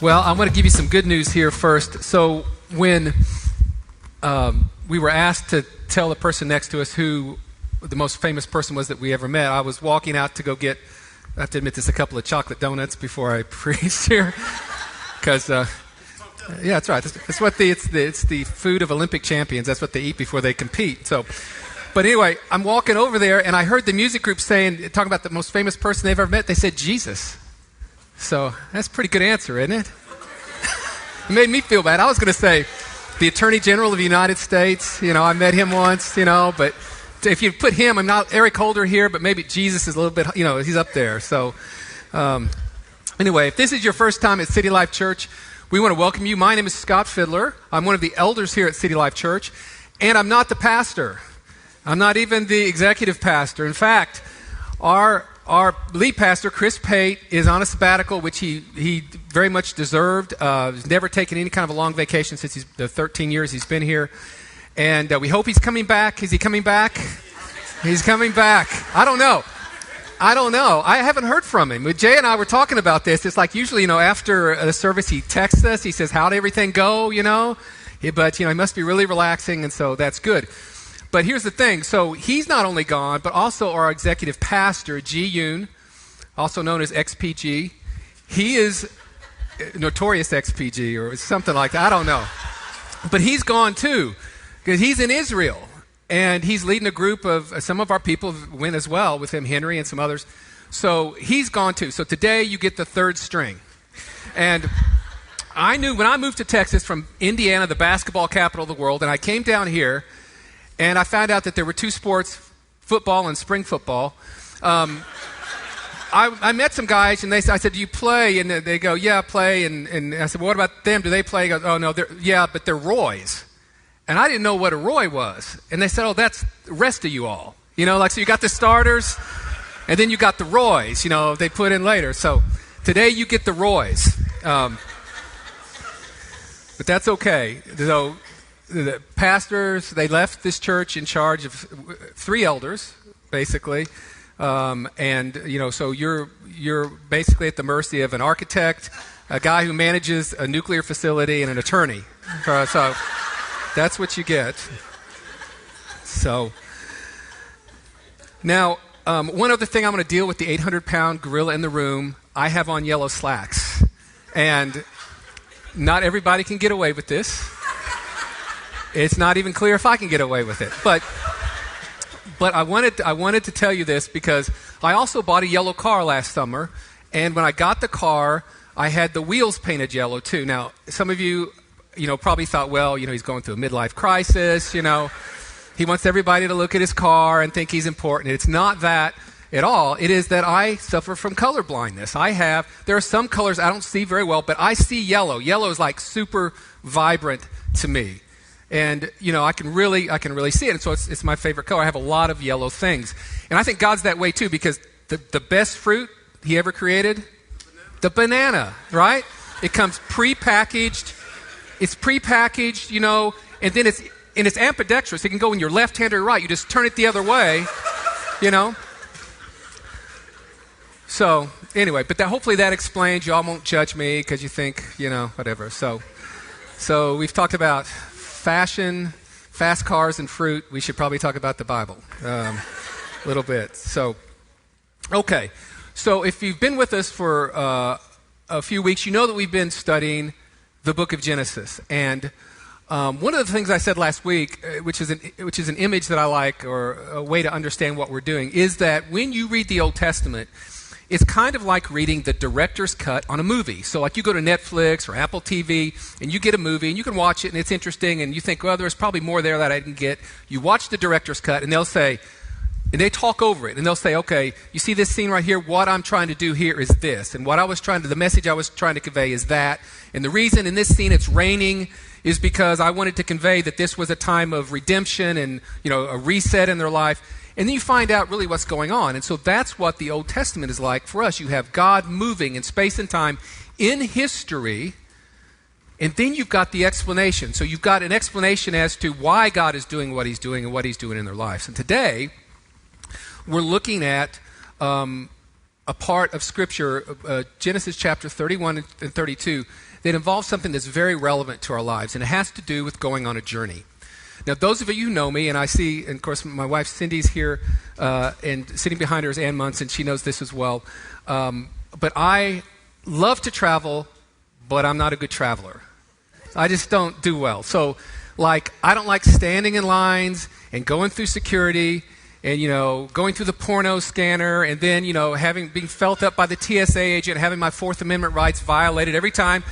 Well, I want to give you some good news here first. So when we were asked to tell the person next to us who the most famous person was that we ever met, I was walking out to go get, I have to admit this, a couple of chocolate donuts before I preached here. Because, yeah, that's right. It's the food of Olympic champions. That's what they eat before they compete. So, but anyway, I'm walking over there, and I heard the music group talking about the most famous person they've ever met. They said Jesus. So that's a pretty good answer, isn't it? It made me feel bad. I was going to say the Attorney General of the United States. I met him once, but if you put him, I'm not Eric Holder here, but maybe Jesus is a little bit, he's up there. So anyway, if this is your first time at City Life Church, we want to welcome you. My name is Scott Fiddler. I'm one of the elders here at City Life Church, and I'm not the pastor. I'm not even the executive pastor. In fact, our lead pastor, Chris Pate, is on a sabbatical, which he very much deserved. He's never taken any kind of a long vacation since the 13 years he's been here. And we hope he's coming back. Is he coming back? He's coming back. I don't know. I haven't heard from him. Jay and I were talking about this. It's like usually, after a service, he texts us. He says, how'd everything go, But, he must be really relaxing, and so that's good. But here's the thing. So he's not only gone, but also our executive pastor, Ji Yoon, also known as XPG. He is notorious XPG or something like that. I don't know. But he's gone too, because he's in Israel. And he's leading a group of some of our people went as well with him, Henry and some others. So he's gone too. So today you get the third string. And I knew when I moved to Texas from Indiana, the basketball capital of the world, and I came down here, and I found out that there were two sports, football and spring football. I met some guys, and I said, do you play? And they go, yeah, I play. And I said, well, what about them? Do they play? He goes, oh, no, but they're Roys. And I didn't know what a Roy was. And they said, oh, that's the rest of you all. So you got the starters, and then you got the Roys, they put in later. So today you get the Roys. But that's okay. So the pastors, they left this church in charge of 3 elders, basically. So you're basically at the mercy of an architect, a guy who manages a nuclear facility, and an attorney. So that's what you get. So now, one other thing I'm going to deal with the 800-pound gorilla in the room. I have on yellow slacks, and not everybody can get away with this. It's not even clear if I can get away with it. But I wanted to tell you this because I also bought a yellow car last summer, and when I got the car, I had the wheels painted yellow too. Now, some of you, probably thought, well, he's going through a midlife crisis, He wants everybody to look at his car and think he's important. It's not that at all. It is that I suffer from color blindness. There are some colors I don't see very well, but I see yellow. Yellow is like super vibrant to me. And, I can really see it. And so it's my favorite color. I have a lot of yellow things. And I think God's that way too, because the best fruit he ever created, the banana, right? It comes prepackaged. It's prepackaged, and then it's ambidextrous. It can go in your left hand or right. You just turn it the other way, So anyway, but hopefully that explains. Y'all won't judge me because you think, whatever. So we've talked about fashion, fast cars, and fruit. We should probably talk about the Bible a little bit. So, okay. So if you've been with us for a few weeks, you know that we've been studying the book of Genesis. And one of the things I said last week, which is an image that I like, or a way to understand what we're doing, is that when you read the Old Testament, it's kind of like reading the director's cut on a movie. So like you go to Netflix or Apple TV and you get a movie and you can watch it and it's interesting and you think, well, there's probably more there that I didn't get. You watch the director's cut and they talk over it and they'll say, okay, you see this scene right here? What I'm trying to do here is this. And the message I was trying to convey is that. And the reason in this scene it's raining is because I wanted to convey that this was a time of redemption and, a reset in their life. And then you find out really what's going on. And so that's what the Old Testament is like for us. You have God moving in space and time in history, and then you've got the explanation. So you've got an explanation as to why God is doing what he's doing and what he's doing in their lives. And today, we're looking at a part of Scripture, Genesis chapter 31 and 32, that involves something that's very relevant to our lives, and it has to do with going on a journey. Now, those of you who know me, and I see, and of course, my wife Cindy's here, and sitting behind her is Ann Muntz, and she knows this as well. But I love to travel, but I'm not a good traveler. I just don't do well. So, I don't like standing in lines and going through security and, going through the porno scanner and then, being felt up by the TSA agent, having my Fourth Amendment rights violated every time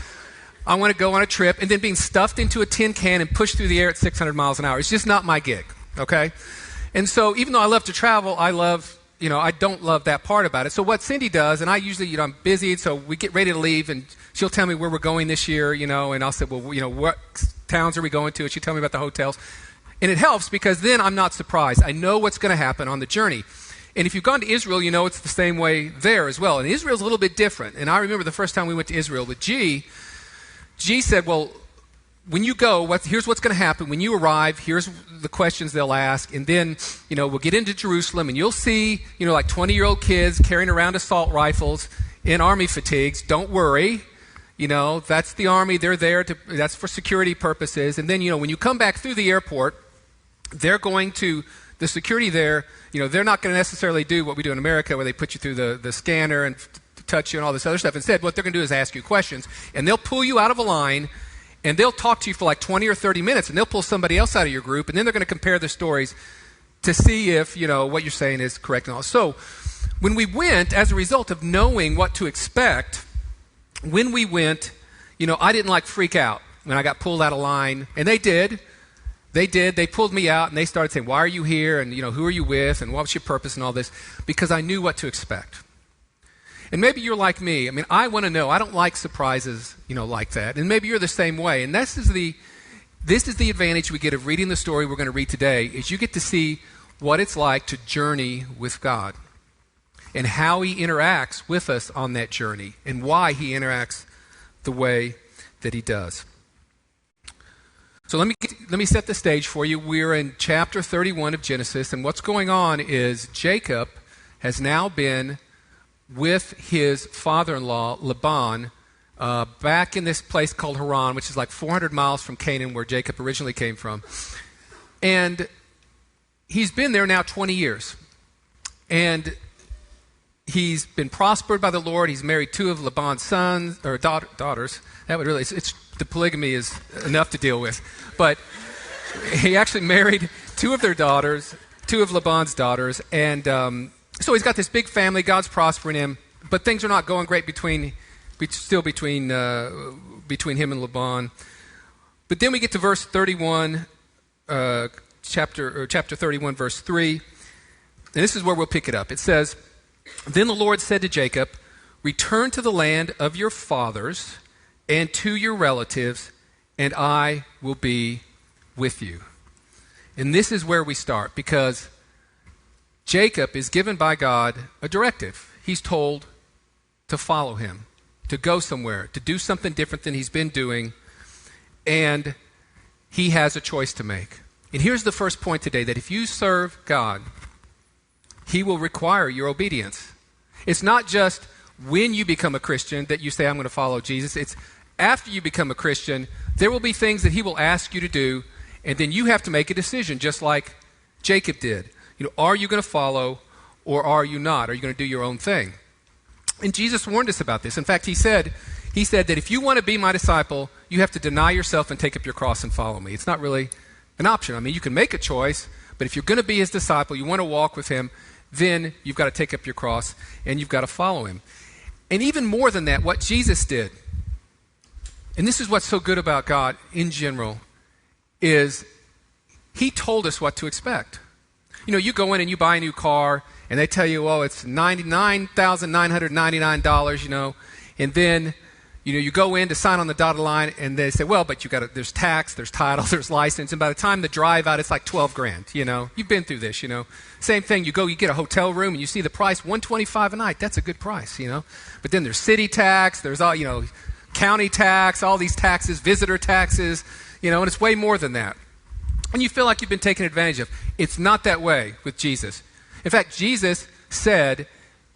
I want to go on a trip, and then being stuffed into a tin can and pushed through the air at 600 miles an hour. It's just not my gig, okay? And so even though I love to travel, I don't love that part about it. So what Cindy does, and I usually, I'm busy, so we get ready to leave, and she'll tell me where we're going this year, and I'll say, well, what towns are we going to? And she'll tell me about the hotels. And it helps because then I'm not surprised. I know what's going to happen on the journey. And if you've gone to Israel, you know it's the same way there as well. And Israel's a little bit different. And I remember the first time we went to Israel with G said, well, when you go, here's what's going to happen. When you arrive, here's the questions they'll ask. And then, we'll get into Jerusalem, and you'll see, 20-year-old kids carrying around assault rifles in army fatigues. Don't worry. That's the army. They're there. That's for security purposes. And then, when you come back through the airport, they're going to, the security there, they're not going to necessarily do what we do in America where they put you through the scanner and touch you and all this other stuff. Instead, what they're going to do is ask you questions, and they'll pull you out of a line, and they'll talk to you for 20 or 30 minutes, and they'll pull somebody else out of your group, and then they're going to compare the stories to see if, what you're saying is correct and all. So when we went, as a result of knowing what to expect, when we went, I didn't freak out when I got pulled out of line, and they did. They pulled me out, and they started saying, why are you here, and, who are you with, and what's your purpose and all this, because I knew what to expect. And maybe you're like me. I want to know. I don't like surprises, like that. And maybe you're the same way. And this is the advantage we get of reading the story we're going to read today, is you get to see what it's like to journey with God and how He interacts with us on that journey and why He interacts the way that He does. So let me set the stage for you. We're in chapter 31 of Genesis, and what's going on is Jacob has now been with his father-in-law, Laban, back in this place called Haran, which is 400 miles from Canaan, where Jacob originally came from. And he's been there now 20 years. And he's been prospered by the Lord. He's married two of Laban's sons, or daughters. That would really, the polygamy is enough to deal with. But he actually married two of Laban's daughters, and so he's got this big family. God's prospering him, but things are not going great between him and Laban. But then we get to verse 31, chapter 31, verse 3, and this is where we'll pick it up. It says, "Then the Lord said to Jacob, 'Return to the land of your fathers and to your relatives, and I will be with you.'" And this is where we start, because Jacob is given by God a directive. He's told to follow Him, to go somewhere, to do something different than he's been doing, and he has a choice to make. And here's the first point today, that if you serve God, He will require your obedience. It's not just when you become a Christian that you say, I'm going to follow Jesus. It's after you become a Christian, there will be things that He will ask you to do, and then you have to make a decision, just like Jacob did. Are you going to follow or are you not? Are you going to do your own thing? And Jesus warned us about this. In fact, He said that if you want to be my disciple, you have to deny yourself and take up your cross and follow me. It's not really an option. You can make a choice, but if you're going to be His disciple, you want to walk with Him, then you've got to take up your cross and you've got to follow Him. And even more than that, what Jesus did, and this is what's so good about God in general, is He told us what to expect. You go in and you buy a new car, and they tell you, it's $99,999, and then, you go in to sign on the dotted line, and they say, but there's tax, there's title, there's license, and by the time the drive out, it's $12,000, You've been through this, Same thing, you get a hotel room, and you see the price, $125 a night. That's a good price, But then there's city tax, there's all, county tax, all these taxes, visitor taxes, and it's way more than that. And you feel like you've been taken advantage of. It's not that way with Jesus. In fact, Jesus said,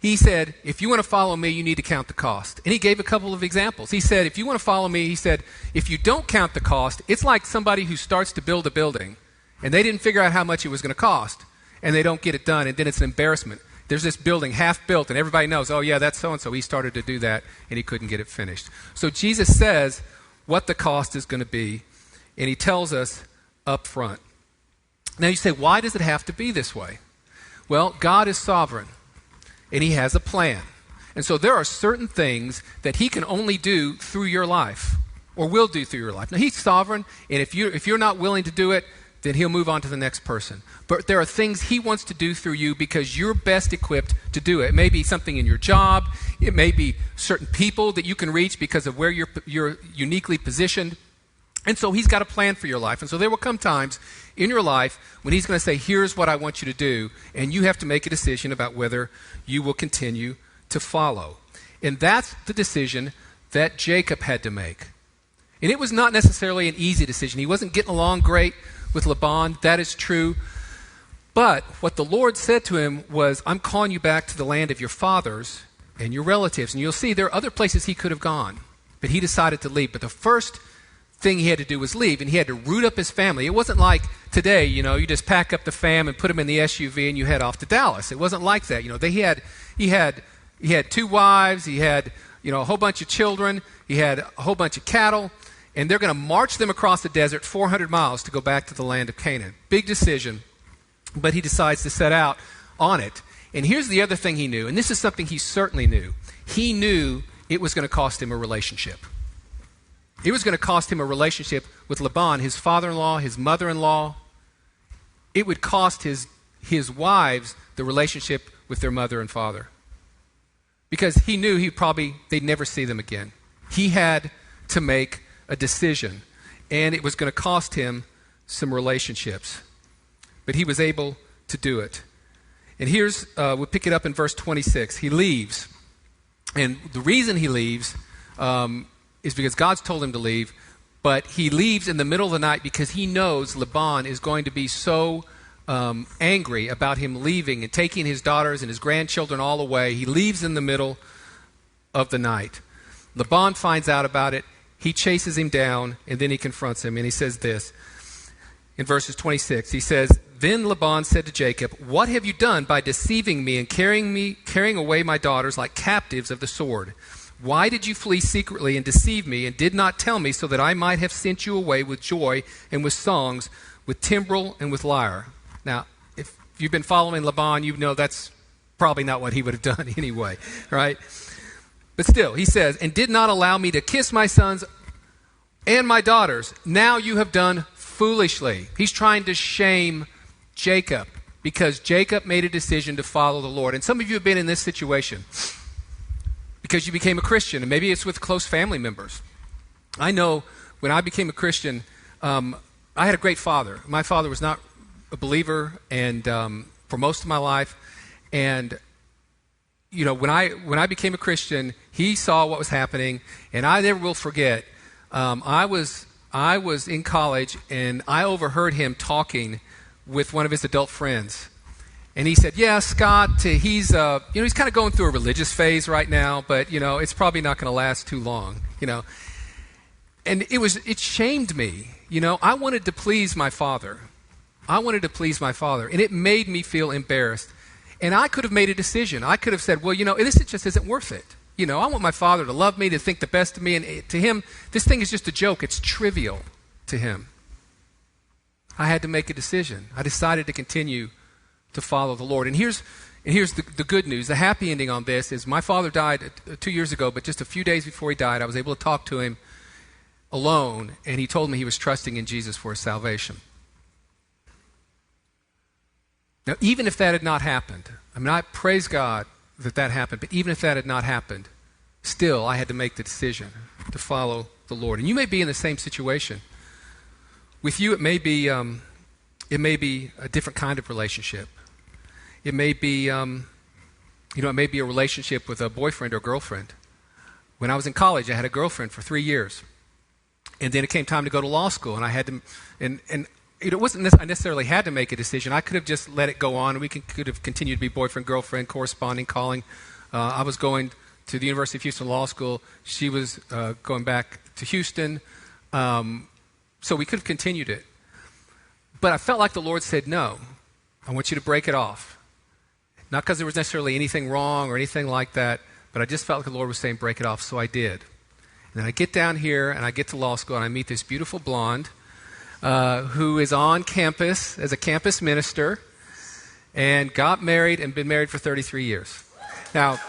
if you want to follow me, you need to count the cost. And he gave a couple of examples. He said, if you want to follow me, he said, if you don't count the cost, it's like somebody who starts to build a building and they didn't figure out how much it was going to cost and they don't get it done, and then it's an embarrassment. There's this building half built and everybody knows, oh yeah, that's so-and-so. He started to do that and he couldn't get it finished. So Jesus says what the cost is going to be, and he tells us up front. Now you say, why does it have to be this way? Well, God is sovereign. And he has a plan. And so there are certain things that he can only do through your life, or will do through your life. Now, he's sovereign, and if you're not willing to do it, then he'll move on to the next person. But there are things he wants to do through you because you're best equipped to do it. It may be something in your job. It may be certain people that you can reach because of where you're uniquely positioned. And so he's got a plan for your life. And so there will come times in your life when he's going to say, here's what I want you to do, and you have to make a decision about whether you will continue to follow. And that's the decision that Jacob had to make. And it was not necessarily an easy decision. He wasn't getting along great with Laban. That is true. But what the Lord said to him was, I'm calling you back to the land of your fathers and your relatives. And you'll see there are other places he could have gone, but he decided to leave. But the first thing he had to do was leave, and he had to root up his family. It wasn't like today, you just pack up the fam and put them in the SUV and you head off to Dallas. It wasn't like that. He had 2 wives, he had, a whole bunch of children, he had a whole bunch of cattle, and they're going to march them across the desert 400 miles to go back to the land of Canaan. Big decision, but he decides to set out on it. And here's the other thing he knew, and this is something he certainly knew. He knew it was going to cost him a relationship. It was going to cost him a relationship with Laban, his father-in-law, his mother-in-law. It would cost his wives the relationship with their mother and father. Because he knew they'd never see them again. He had to make a decision, and it was going to cost him some relationships. But he was able to do it. And we'll pick it up in verse 26. He leaves. And the reason he leaves is because God's told him to leave, but he leaves in the middle of the night because he knows Laban is going to be so angry about him leaving and taking his daughters and his grandchildren all away. He leaves in the middle of the night. Laban finds out about it. He chases him down, and then he confronts him, and he says this in verses 26. He says, Then Laban said to Jacob, What have you done by deceiving me and carrying away my daughters like captives of the sword? Why did you flee secretly and deceive me and did not tell me so that I might have sent you away with joy and with songs, with timbrel and with lyre? Now, if you've been following Laban, you know that's probably not what he would have done anyway, right? But still, he says, and did not allow me to kiss my sons and my daughters. Now you have done foolishly. He's trying to shame Jacob because Jacob made a decision to follow the Lord. And some of you have been in this situation because you became a Christian, and maybe it's with close family members. I know when I became a Christian, I had a great father. My father was not a believer, and for most of my life, and when I became a Christian, he saw what was happening, and I never will forget. I was in college, and I overheard him talking with one of his adult friends. And he said, yeah, Scott, he's kind of going through a religious phase right now, but, it's probably not going to last too long, And it shamed me. I wanted to please my father. And it made me feel embarrassed. And I could have made a decision. I could have said, well, this just isn't worth it. I want my father to love me, to think the best of me. And to him, this thing is just a joke. It's trivial to him. I had to make a decision. I decided to continue to follow the Lord. And here's the good news. The happy ending on this is my father died 2 years ago, but just a few days before he died, I was able to talk to him alone, and he told me he was trusting in Jesus for his salvation. Now, even if that had not happened, I praise God that happened, but even if that had not happened, still I had to make the decision to follow the Lord. And you may be in the same situation. With you, it may be a different kind of relationship. It may be, it may be a relationship with a boyfriend or girlfriend. When I was in college, I had a girlfriend for 3 years, and then it came time to go to law school, and I had to, and it wasn't I necessarily had to make a decision. I could have just let it go on. We could have continued to be boyfriend, girlfriend, corresponding, calling. I was going to the University of Houston Law School. She was going back to Houston. So we could have continued it. But I felt like the Lord said, no, I want you to break it off. Not because there was necessarily anything wrong or anything like that, but I just felt like the Lord was saying, break it off, so I did. And then I get down here, and I get to law school, and I meet this beautiful blonde who is on campus as a campus minister and got married and been married for 33 years. Now,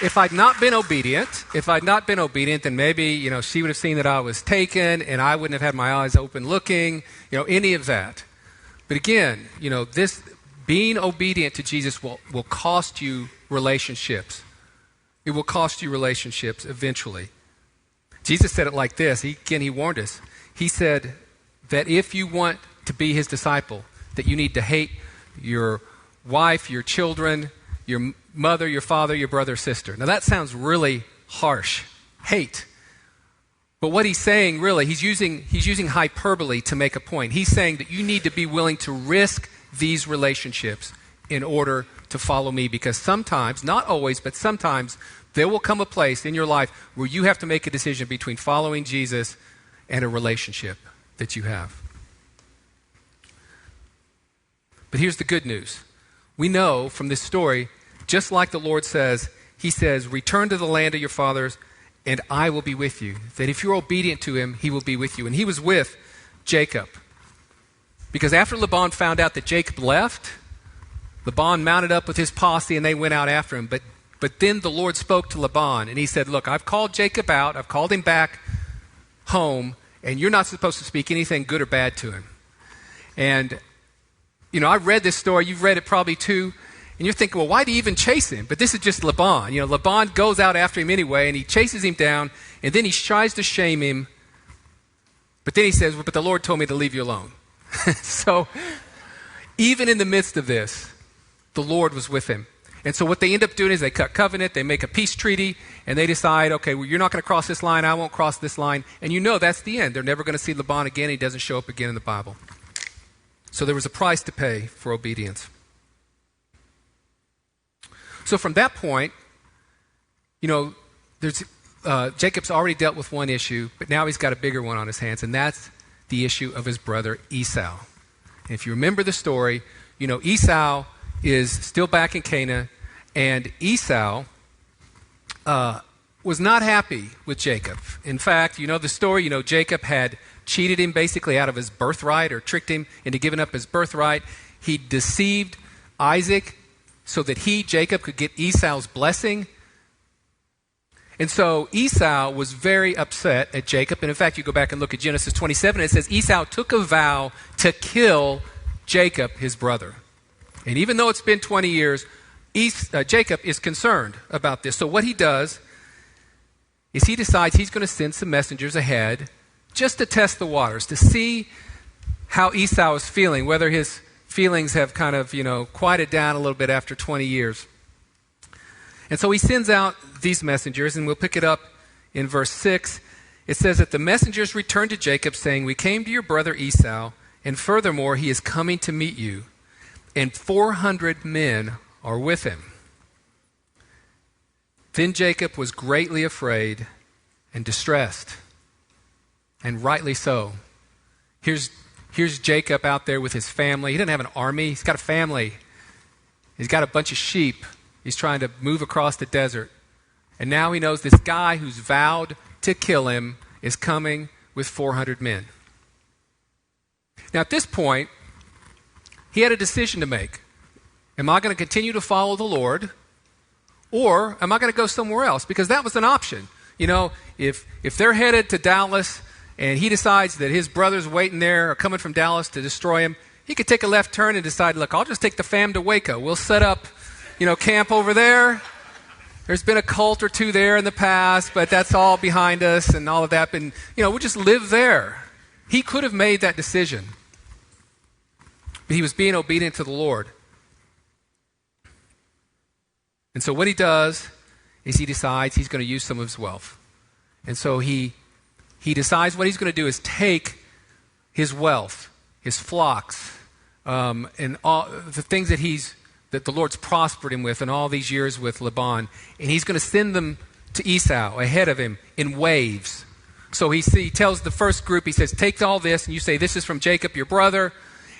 if I'd not been obedient, then maybe, she would have seen that I was taken and I wouldn't have had my eyes open looking, any of that. But again, this being obedient to Jesus will cost you relationships. It will cost you relationships eventually. Jesus said it like this. He warned us. He said that if you want to be his disciple, that you need to hate your wife, your children, your mother, your father, your brother, sister. Now that sounds really harsh. Hate. But what he's saying really, he's using hyperbole to make a point. He's saying that you need to be willing to risk these relationships in order to follow me, because sometimes, not always, but sometimes there will come a place in your life where you have to make a decision between following Jesus and a relationship that you have. But here's the good news. We know from this story, just like the Lord says, he says, return to the land of your fathers, and I will be with you. That if you're obedient to him, he will be with you. And he was with Jacob. Because after Laban found out that Jacob left, Laban mounted up with his posse and they went out after him. But then the Lord spoke to Laban and he said, look, I've called Jacob out. I've called him back home, and you're not supposed to speak anything good or bad to him. And, I read this story. You've read it probably too. And you're thinking, well, why do you even chase him? But this is just Laban. Laban goes out after him anyway, and he chases him down, and then he tries to shame him. But then he says, well, but the Lord told me to leave you alone. So even in the midst of this, the Lord was with him. And so what they end up doing is they cut covenant, they make a peace treaty, and they decide, okay, well, you're not going to cross this line, I won't cross this line. And that's the end. They're never going to see Laban again. He doesn't show up again in the Bible. So there was a price to pay for obedience. So from that point, Jacob's already dealt with one issue, but now he's got a bigger one on his hands, and that's the issue of his brother Esau. And if you remember the story, Esau is still back in Canaan, and Esau was not happy with Jacob. In fact, the story, Jacob had cheated him basically out of his birthright, or tricked him into giving up his birthright. He deceived Isaac so that Jacob, could get Esau's blessing. And so Esau was very upset at Jacob. And in fact, you go back and look at Genesis 27, it says Esau took a vow to kill Jacob, his brother. And even though it's been 20 years, Jacob is concerned about this. So what he does is he decides he's going to send some messengers ahead just to test the waters, to see how Esau is feeling, whether his feelings have kind of, quieted down a little bit after 20 years. And so he sends out these messengers, and we'll pick it up in verse 6. It says that the messengers returned to Jacob, saying, we came to your brother Esau, and furthermore, he is coming to meet you, and 400 men are with him. Then Jacob was greatly afraid and distressed, and rightly so. Here's Jacob out there with his family. He doesn't have an army. He's got a family. He's got a bunch of sheep. He's trying to move across the desert. And now he knows this guy who's vowed to kill him is coming with 400 men. Now at this point, he had a decision to make. Am I going to continue to follow the Lord, or am I going to go somewhere else? Because that was an option. If they're headed to Dallas, and he decides that his brothers waiting there are coming from Dallas to destroy him, he could take a left turn and decide, look, I'll just take the fam to Waco. We'll set up, camp over there. There's been a cult or two there in the past, but that's all behind us and all of that. And, we'll just live there. He could have made that decision. But he was being obedient to the Lord. And so what he does is he decides he's going to use some of his wealth. And so he decides what he's going to do is take his wealth, his flocks, and all the things that the Lord's prospered him with in all these years with Laban. And he's going to send them to Esau ahead of him in waves. So he tells the first group, he says, take all this, and you say, this is from Jacob, your brother.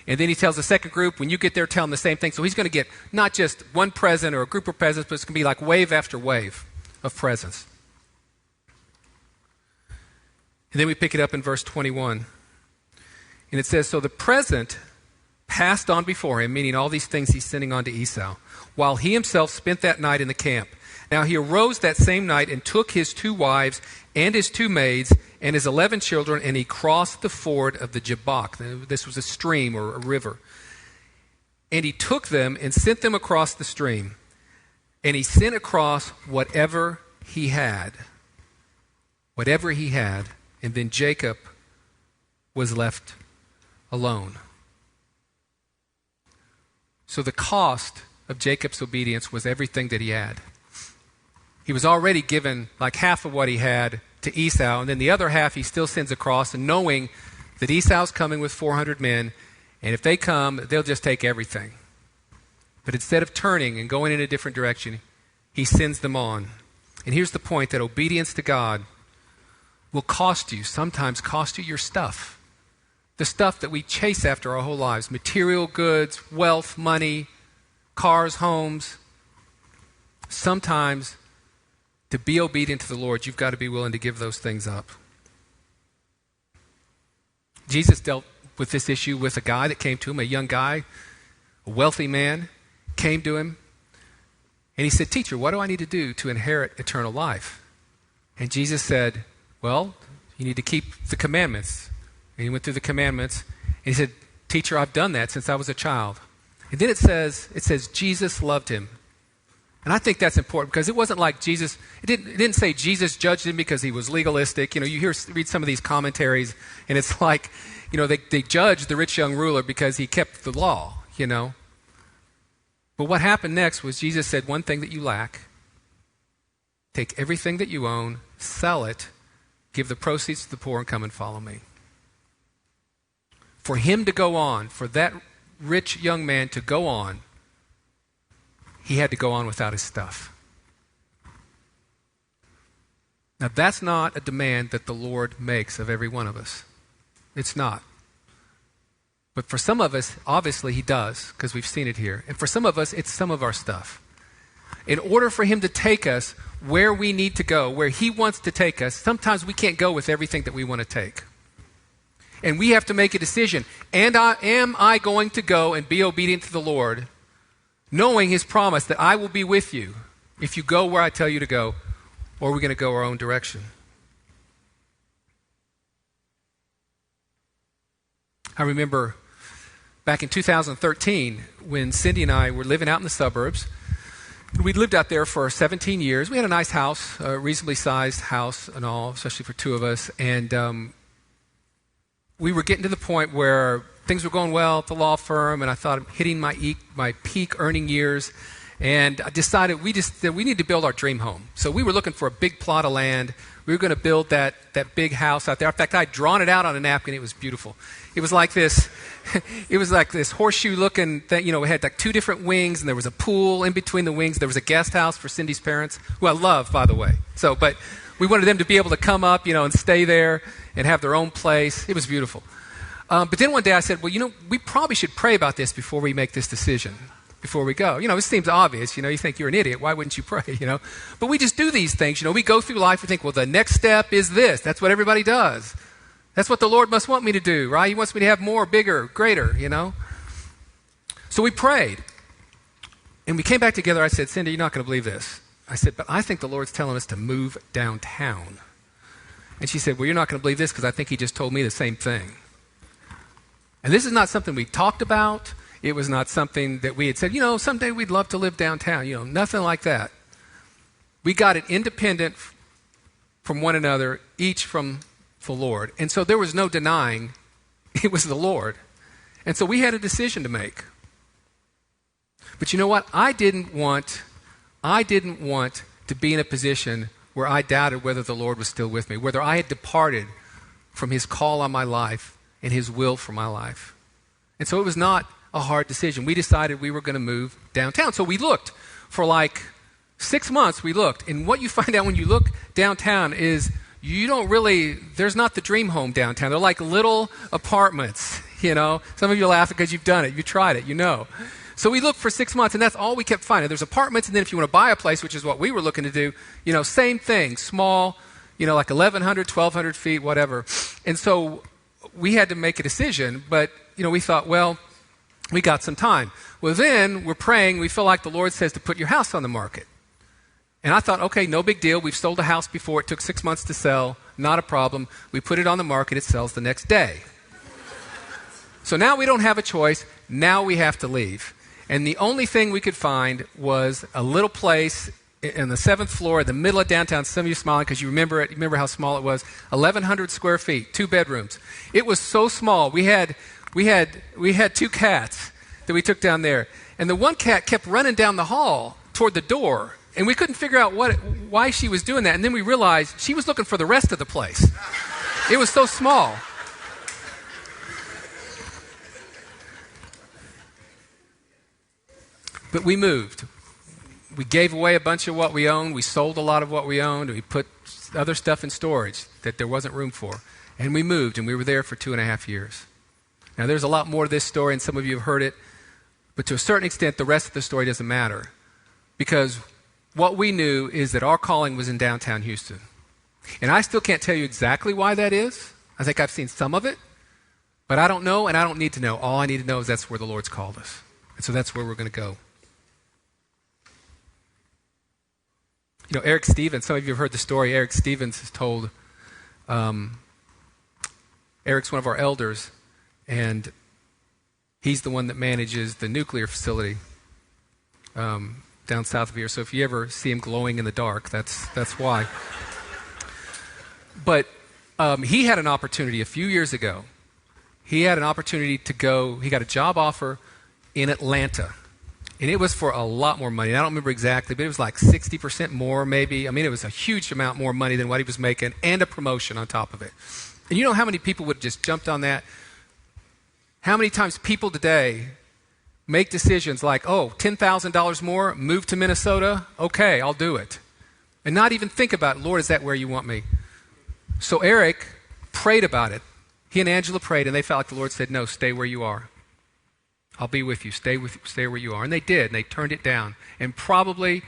And then he tells the second group, when you get there, tell them the same thing. So he's going to get not just one present or a group of presents, but it's going to be like wave after wave of presents. And then we pick it up in verse 21. And it says, so the present passed on before him, meaning all these things he's sending on to Esau, while he himself spent that night in the camp. Now he arose that same night and took his 2 wives and his 2 maids and his 11 children, and he crossed the ford of the Jabbok. This was a stream or a river. And he took them and sent them across the stream. And he sent across whatever he had. Whatever he had. And then Jacob was left alone. So the cost of Jacob's obedience was everything that he had. He was already given like half of what he had to Esau, and then the other half he still sends across, and knowing that Esau's coming with 400 men, and if they come, they'll just take everything. But instead of turning and going in a different direction, he sends them on. And here's the point, that obedience to God will sometimes cost you your stuff. The stuff that we chase after our whole lives, material goods, wealth, money, cars, homes. Sometimes to be obedient to the Lord, you've got to be willing to give those things up. Jesus dealt with this issue with a guy that came to him, a young guy, a wealthy man, came to him, and he said, "Teacher, what do I need to do to inherit eternal life?" And Jesus said, "Well, you need to keep the commandments." And he went through the commandments, and he said, "Teacher, I've done that since I was a child." And then it says Jesus loved him. And I think that's important, because it wasn't like Jesus, it didn't say Jesus judged him because he was legalistic. You know, you read some of these commentaries, and it's like, you know, they judged the rich young ruler because he kept the law, you know. But what happened next was Jesus said, one thing that you lack, take everything that you own, sell it, give the proceeds to the poor, and come and follow me. For him to go on, for that rich young man to go on, he had to go on without his stuff. Now, that's not a demand that the Lord makes of every one of us. It's not. But for some of us, obviously he does, because we've seen it here. And for some of us, it's some of our stuff. In order for him to take us where we need to go, where he wants to take us, sometimes we can't go with everything that we want to take. And we have to make a decision. Am I going to go and be obedient to the Lord, knowing his promise that I will be with you if you go where I tell you to go, or are we going to go our own direction? I remember back in 2013 when Cindy and I were living out in the suburbs. We'd lived out there for 17 years. We had a nice house, a reasonably sized house and all, especially for two of us. And we were getting to the point where things were going well at the law firm, and I thought I'm hitting my peak earning years. And I decided we need to build our dream home. So we were looking for a big plot of land. We were going to build that big house out there. In fact, I'd drawn it out on a napkin. It was beautiful. It was like this. It was like this horseshoe-looking thing. You know, it had like two different wings, and there was a pool in between the wings. There was a guest house for Cindy's parents, who I love, by the way. But we wanted them to be able to come up, you know, and stay there and have their own place. It was beautiful. But then one day I said, well, you know, we probably should pray about this before we make this decision, before we go. You know, it seems obvious. You know, you think you're an idiot. Why wouldn't you pray, you know? But we just do these things. You know, we go through life and think, well, the next step is this. That's what everybody does. That's what the Lord must want me to do, right? He wants me to have more, bigger, greater, you know? So we prayed. And we came back together. I said, Cindy, you're not going to believe this. I said, but I think the Lord's telling us to move downtown. And she said, well, you're not going to believe this because I think he just told me the same thing. And this is not something we talked about. It was not something that we had said, you know, someday we'd love to live downtown. You know, nothing like that. We got it independent from one another, each from the Lord. And so there was no denying it was the Lord. And so we had a decision to make. But you know what? I didn't want to be in a position where I doubted whether the Lord was still with me, whether I had departed from his call on my life and his will for my life. And so it was not a hard decision. We decided we were going to move downtown. So we looked for like 6 months. We looked. And what you find out when you look downtown is there's not the dream home downtown. They're like little apartments, you know. Some of you are laughing because you've done it. You tried it, you know. So we looked for 6 months, and that's all we kept finding. There's apartments, and then if you want to buy a place, which is what we were looking to do, you know, same thing, small, you know, like 1,100, 1,200 feet, whatever. And so we had to make a decision, but, you know, we thought, well, we got some time. Well, then we're praying. We feel like the Lord says to put your house on the market. And I thought, okay, no big deal. We've sold a house before. It took 6 months to sell. Not a problem. We put it on the market. It sells the next day. So now we don't have a choice. Now we have to leave. And the only thing we could find was a little place in the 7th floor in the middle of downtown. Some of you are smiling because you remember it. You remember how small it was. 1,100 square feet, 2 bedrooms. It was so small. We had 2 cats that we took down there. And the one cat kept running down the hall toward the door. And we couldn't figure out why she was doing that. And then we realized she was looking for the rest of the place. It was so small. But we moved. We gave away a bunch of what we owned. We sold a lot of what we owned. We put other stuff in storage that there wasn't room for. And we moved, and we were there for 2.5 years. Now, there's a lot more to this story, and some of you have heard it. But to a certain extent, the rest of the story doesn't matter. Because what we knew is that our calling was in downtown Houston. And I still can't tell you exactly why that is. I think I've seen some of it. But I don't know, and I don't need to know. All I need to know is that's where the Lord's called us. And so that's where we're going to go. You know, Eric Stevens, some of you have heard the story. Eric Stevens has told, Eric's one of our elders, and he's the one that manages the nuclear facility down south of here. So if you ever see him glowing in the dark, that's why. But he had an opportunity a few years ago. He had an opportunity to go, he got a job offer in Atlanta. And it was for a lot more money. I don't remember exactly, but it was like 60% more maybe. I mean, it was a huge amount more money than what he was making, and a promotion on top of it. And you know how many people would have just jumped on that? How many times people today make decisions like, oh, $10,000 more, move to Minnesota? Okay, I'll do it. And not even think about, Lord, is that where you want me? So Eric prayed about it. He and Angela prayed, and they felt like the Lord said, no, stay where you are. I'll be with you. Stay where you are. And they did, and they turned it down. And probably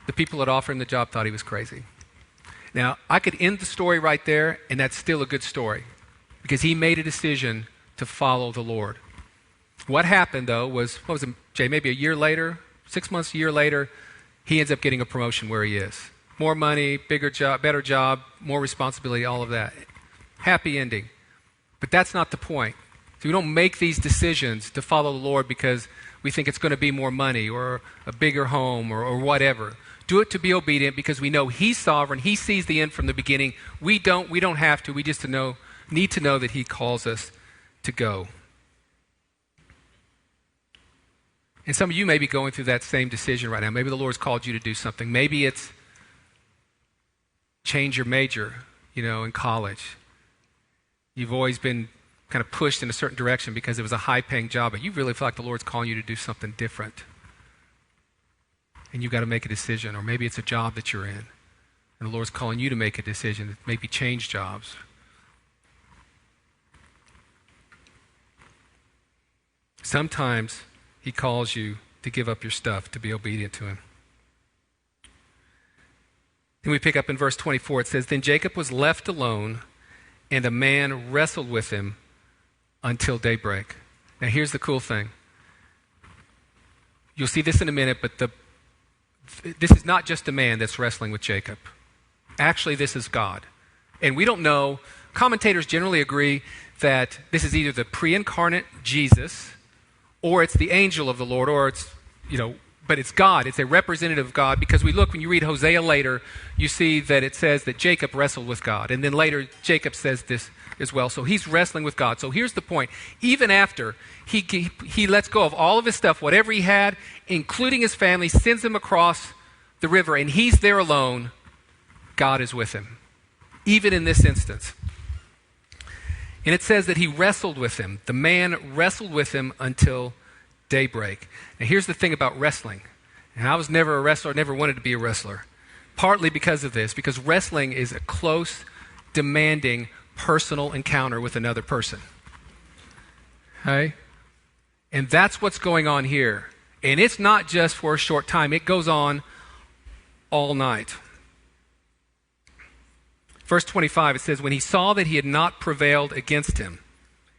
the people that offered him the job thought he was crazy. Now, I could end the story right there, and that's still a good story, because he made a decision to follow the Lord. What happened, though, was, what was it, Jay, maybe a year later, 6 months, a year later, he ends up getting a promotion where he is. More money, bigger job, better job, more responsibility, all of that. Happy ending. But that's not the point. So we don't make these decisions to follow the Lord because we think it's going to be more money or a bigger home or whatever. Do it to be obedient because we know He's sovereign. He sees the end from the beginning. We don't have to. We just need to know that He calls us to go. And some of you may be going through that same decision right now. Maybe the Lord's called you to do something. Maybe it's change your major, in college. You've always been kind of pushed in a certain direction because it was a high-paying job, but you really feel like the Lord's calling you to do something different. And you've got to make a decision. Or maybe it's a job that you're in, and the Lord's calling you to make a decision, maybe change jobs. Sometimes He calls you to give up your stuff, to be obedient to Him. Then we pick up in verse 24. It says, Then Jacob was left alone, and a man wrestled with him until daybreak. Now here's the cool thing. You'll see this in a minute, but this is not just a man that's wrestling with Jacob. Actually, this is God. And we don't know. Commentators generally agree that this is either the pre-incarnate Jesus, or it's the angel of the Lord, or it's, but it's God. It's a representative of God, because when you read Hosea later, you see that it says that Jacob wrestled with God. And then later, Jacob says this as well. So he's wrestling with God. So here's the point. Even after he lets go of all of his stuff, whatever he had, including his family, sends him across the river, and he's there alone, God is with him. Even in this instance. And it says that he wrestled with him. The man wrestled with him until daybreak. Now here's the thing about wrestling. And I was never a wrestler, never wanted to be a wrestler. Partly because of this, because wrestling is a close, demanding, personal encounter with another person. Okay? And that's what's going on here. And it's not just for a short time. It goes on all night. Verse 25, it says, when he saw that he had not prevailed against him,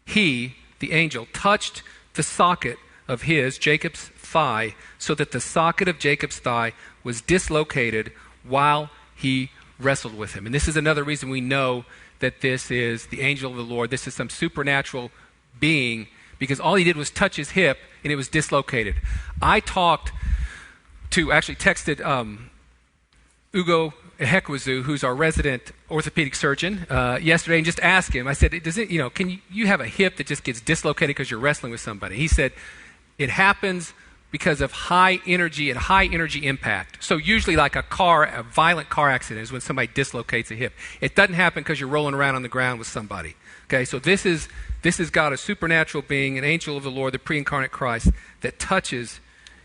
he, the angel, touched the socket of his, Jacob's thigh, so that the socket of Jacob's thigh was dislocated while he wrestled with him. And this is another reason we know that this is the angel of the Lord. This is some supernatural being, because all he did was touch his hip and it was dislocated. I texted Ugo Ehekwazu, who's our resident orthopedic surgeon, yesterday, and just asked him. I said, can you have a hip that just gets dislocated because you're wrestling with somebody? He said, it happens because of high energy and high energy impact. So usually like a violent car accident is when somebody dislocates a hip. It doesn't happen because you're rolling around on the ground with somebody. Okay, so this is God, a supernatural being, an angel of the Lord, the pre-incarnate Christ, that touches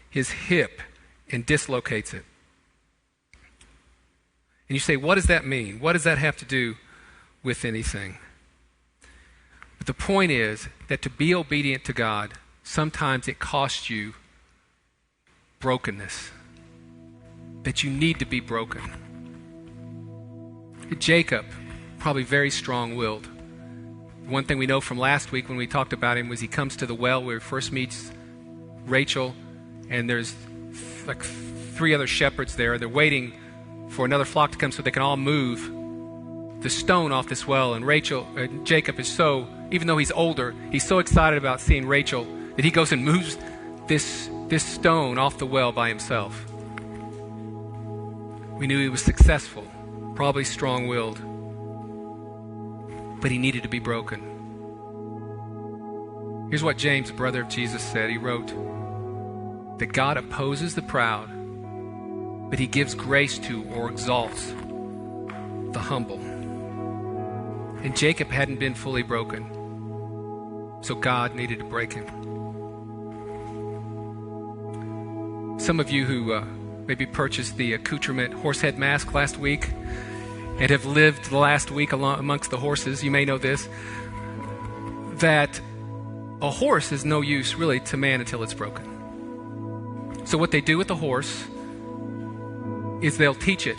his hip and dislocates it. And you say, what does that mean? What does that have to do with anything? But the point is that to be obedient to God, sometimes it costs you brokenness. That you need to be broken. Jacob, probably very strong-willed. One thing we know from last week when we talked about him was he comes to the well where he first meets Rachel, and there's like 3 other shepherds there. They're waiting for another flock to come so they can all move the stone off this well. And Jacob is even though he's older, he's so excited about seeing Rachel that he goes and moves this stone off the well by himself. We knew he was successful, probably strong-willed, but he needed to be broken. Here's what James, brother of Jesus, said. He wrote that God opposes the proud, but he gives grace to or exalts the humble. And Jacob hadn't been fully broken, so God needed to break him. Some of you who maybe purchased the accoutrement horsehead mask last week and have lived the last week amongst the horses, you may know this, that a horse is no use really to man until it's broken. So what they do with the horse is they'll teach it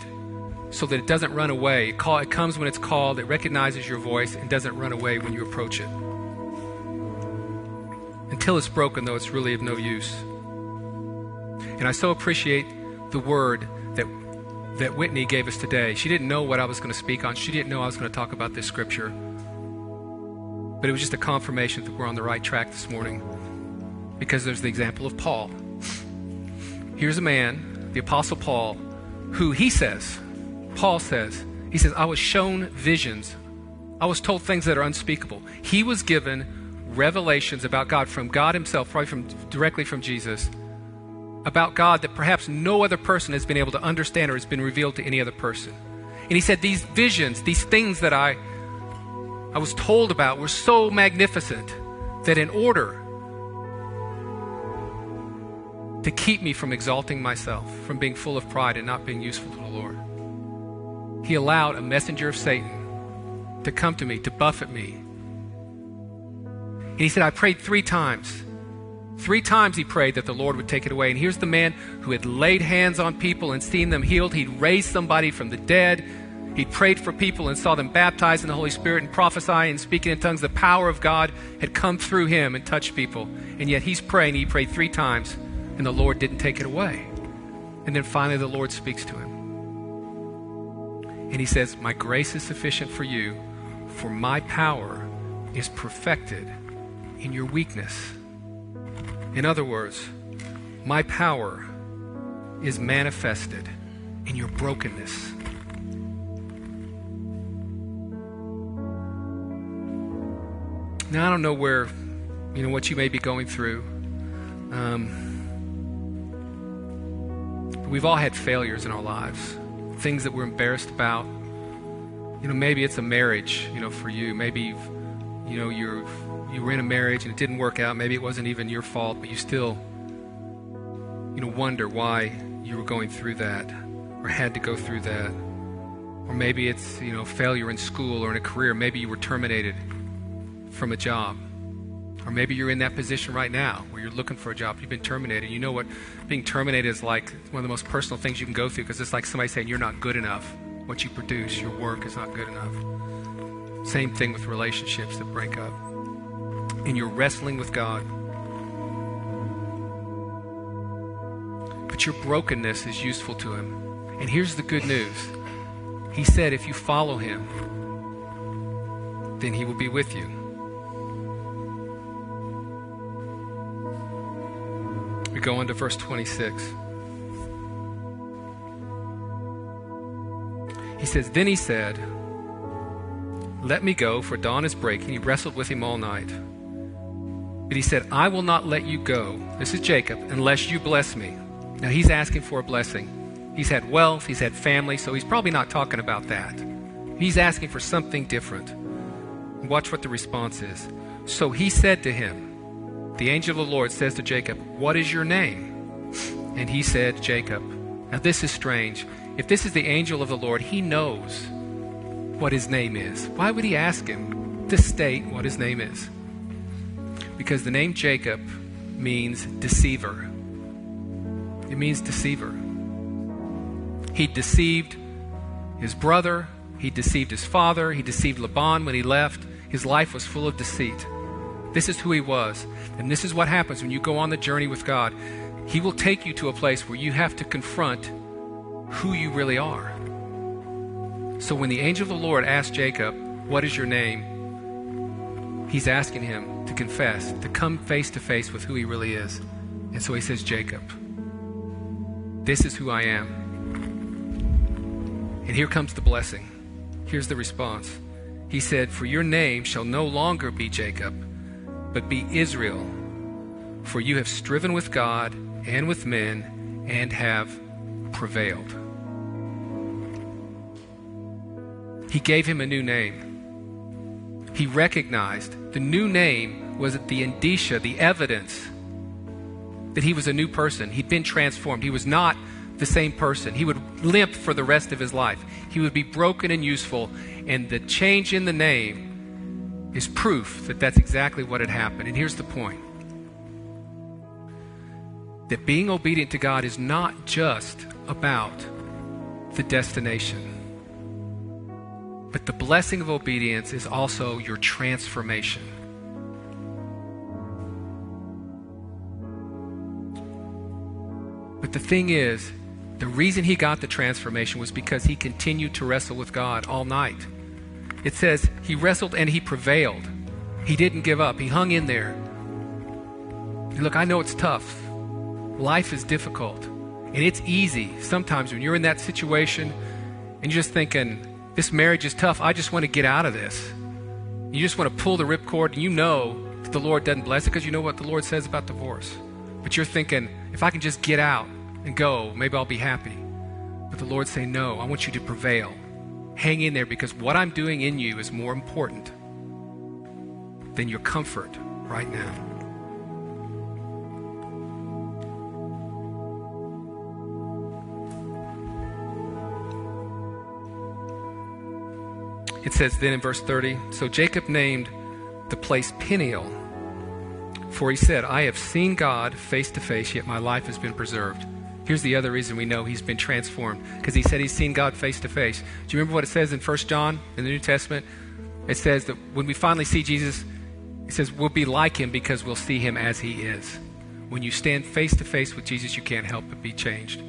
so that it doesn't run away. It comes when it's called, it recognizes your voice, and doesn't run away when you approach it. Until it's broken, though, it's really of no use. And I so appreciate the word that Whitney gave us today. She didn't know what I was going to speak on. She didn't know I was going to talk about this scripture. But it was just a confirmation that we're on the right track this morning, because there's the example of Paul. Here's a man, the Apostle Paul, who Paul says, I was shown visions. I was told things that are unspeakable. He was given revelations about God from God himself, probably directly from Jesus, about God that perhaps no other person has been able to understand or has been revealed to any other person. And he said these visions, these things that I was told about were so magnificent that in order to keep me from exalting myself, from being full of pride and not being useful to the Lord, he allowed a messenger of Satan to come to me, to buffet me. And he said, I prayed 3 times. 3 times he prayed that the Lord would take it away. And here's the man who had laid hands on people and seen them healed. He'd raised somebody from the dead. He'd prayed for people and saw them baptized in the Holy Spirit and prophesying and speaking in tongues. The power of God had come through him and touched people. And yet he's praying. He prayed 3 times and the Lord didn't take it away. And then finally the Lord speaks to him. And he says, my grace is sufficient for you, for my power is perfected in your weakness. In other words, my power is manifested in your brokenness. Now, I don't know what you may be going through. We've all had failures in our lives, things that we're embarrassed about. Maybe it's a marriage, for you. Maybe you were in a marriage and it didn't work out. Maybe it wasn't even your fault, but you still, wonder why you were going through that or had to go through that. Or maybe it's, failure in school or in a career. Maybe you were terminated from a job. Or maybe you're in that position right now where you're looking for a job. You've been terminated. You know what being terminated is like, one of the most personal things you can go through, because it's like somebody saying you're not good enough. What you produce, your work is not good enough. Same thing with relationships that break up. And you're wrestling with God. But your brokenness is useful to Him. And here's the good news. He said if you follow Him, then He will be with you. We go on to verse 26. He says, then he said, let me go, for dawn is breaking. He wrestled with him all night. But he said, I will not let you go, this is Jacob, unless you bless me. Now he's asking for a blessing. He's had wealth, he's had family, so he's probably not talking about that. He's asking for something different. Watch what the response is. So he said to him, the angel of the Lord says to Jacob, what is your name? And he said, Jacob. Now this is strange. If this is the angel of the Lord, he knows what his name is. Why would he ask him to state what his name is? Because the name Jacob means deceiver. It means deceiver. He deceived his brother. He deceived his father. He deceived Laban when he left. His life was full of deceit. This is who he was. And this is what happens when you go on the journey with God. He will take you to a place where you have to confront who you really are. So when the angel of the Lord asked Jacob, what is your name? He's asking him to confess, to come face to face with who he really is. And so he says, Jacob, this is who I am. And here comes the blessing. Here's the response. He said, for your name shall no longer be Jacob, but be Israel, for you have striven with God and with men and have prevailed. He gave him a new name. He recognized the new name was the indicia, the evidence that he was a new person. He'd been transformed. He was not the same person. He would limp for the rest of his life. He would be broken and useful, and the change in the name is proof that that's exactly what had happened. And here's the point. That being obedient to God is not just about the destination. But the blessing of obedience is also your transformation. But the thing is, the reason he got the transformation was because he continued to wrestle with God all night. It says he wrestled and he prevailed. He didn't give up. He hung in there. And look, I know it's tough. Life is difficult. And it's easy sometimes when you're in that situation and you're just thinking, this marriage is tough. I just want to get out of this. You just want to pull the ripcord, and you know that the Lord doesn't bless it because you know what the Lord says about divorce. But you're thinking, if I can just get out and go, maybe I'll be happy. But the Lord's saying, no, I want you to prevail. Hang in there, because what I'm doing in you is more important than your comfort right now. It says then in verse 30, so Jacob named the place Peniel, for he said, I have seen God face to face, yet my life has been preserved. Here's the other reason we know he's been transformed, because he said he's seen God face to face. Do you remember what it says in 1 John in the New Testament? It says that when we finally see Jesus, it says we'll be like him because we'll see him as he is. When you stand face to face with Jesus, you can't help but be changed.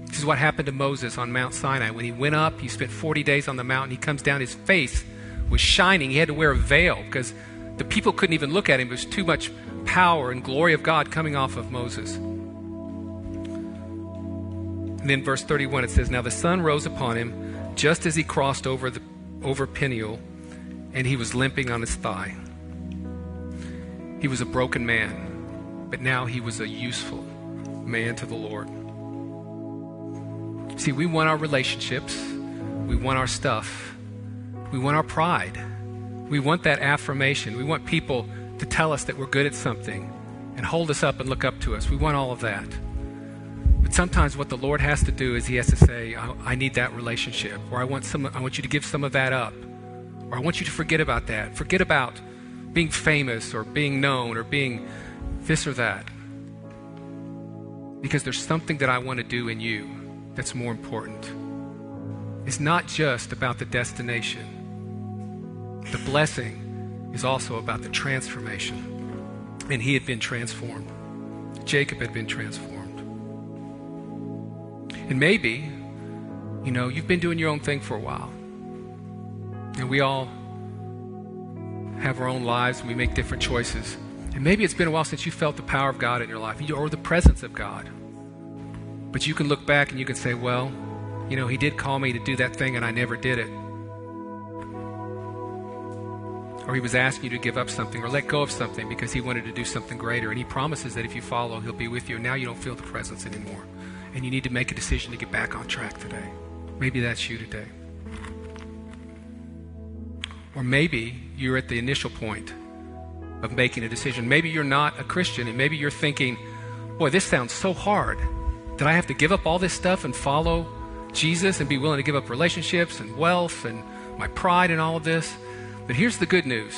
This is what happened to Moses on Mount Sinai. When he went up, he spent 40 days on the mountain. He comes down, his face was shining. He had to wear a veil because the people couldn't even look at him. There was too much power and glory of God coming off of Moses. And then verse 31, it says, now the sun rose upon him just as he crossed over Peniel, and he was limping on his thigh. He was a broken man, but now he was a useful man to the Lord. See, we want our relationships. We want our stuff. We want our pride. We want that affirmation. We want people to tell us that we're good at something and hold us up and look up to us. We want all of that. But sometimes what the Lord has to do is he has to say, I need that relationship, or I want you to give some of that up, or I want you to forget about that. Forget about being famous or being known or being this or that. Because there's something that I want to do in you that's more important. It's not just about the destination. The blessing is also about the transformation. And he had been transformed. Jacob had been transformed. And maybe, you've been doing your own thing for a while. And we all have our own lives, and we make different choices. And maybe it's been a while since you felt the power of God in your life, or the presence of God. But you can look back and you can say, well, he did call me to do that thing and I never did it. Or he was asking you to give up something or let go of something because he wanted to do something greater. And he promises that if you follow, he'll be with you. And now you don't feel the presence anymore. And you need to make a decision to get back on track today. Maybe that's you today. Or maybe you're at the initial point of making a decision. Maybe you're not a Christian, and maybe you're thinking, boy, this sounds so hard. Did I have to give up all this stuff and follow Jesus and be willing to give up relationships and wealth and my pride and all of this? But here's the good news.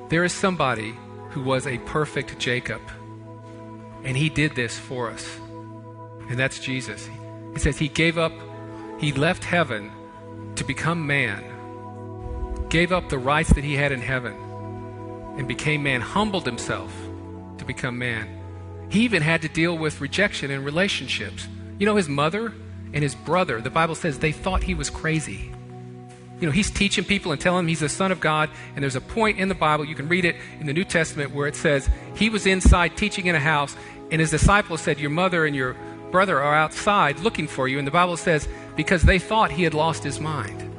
There is somebody who was a perfect Jacob, and he did this for us. And that's Jesus. It says he left heaven to become man, gave up the rights that he had in heaven, and became man, humbled himself to become man. He even had to deal with rejection in relationships. His mother and his brother, the Bible says they thought he was crazy. He's teaching people and telling them he's the Son of God, and there's a point in the Bible, you can read it in the New Testament, where it says he was inside teaching in a house, and his disciples said, your mother and your brother are outside looking for you. And the Bible says, because they thought he had lost his mind.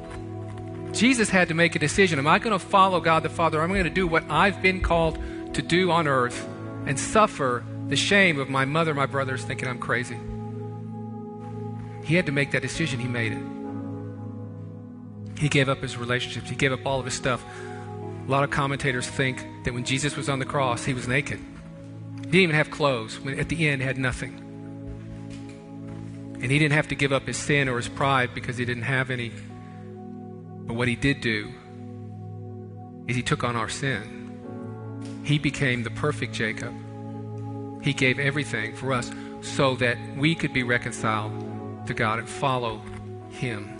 Jesus had to make a decision. Am I going to follow God the Father? I'm going to do what I've been called to do on earth and suffer the shame of my mother, my brothers thinking I'm crazy. He had to make that decision. He made it. He gave up his relationships. He gave up all of his stuff. A lot of commentators think that when Jesus was on the cross, he was naked. He didn't even have clothes. At the end, he had nothing. And he didn't have to give up his sin or his pride because he didn't have any. But what he did do is he took on our sin. He became the perfect Jacob. He gave everything for us so that we could be reconciled to God and follow him.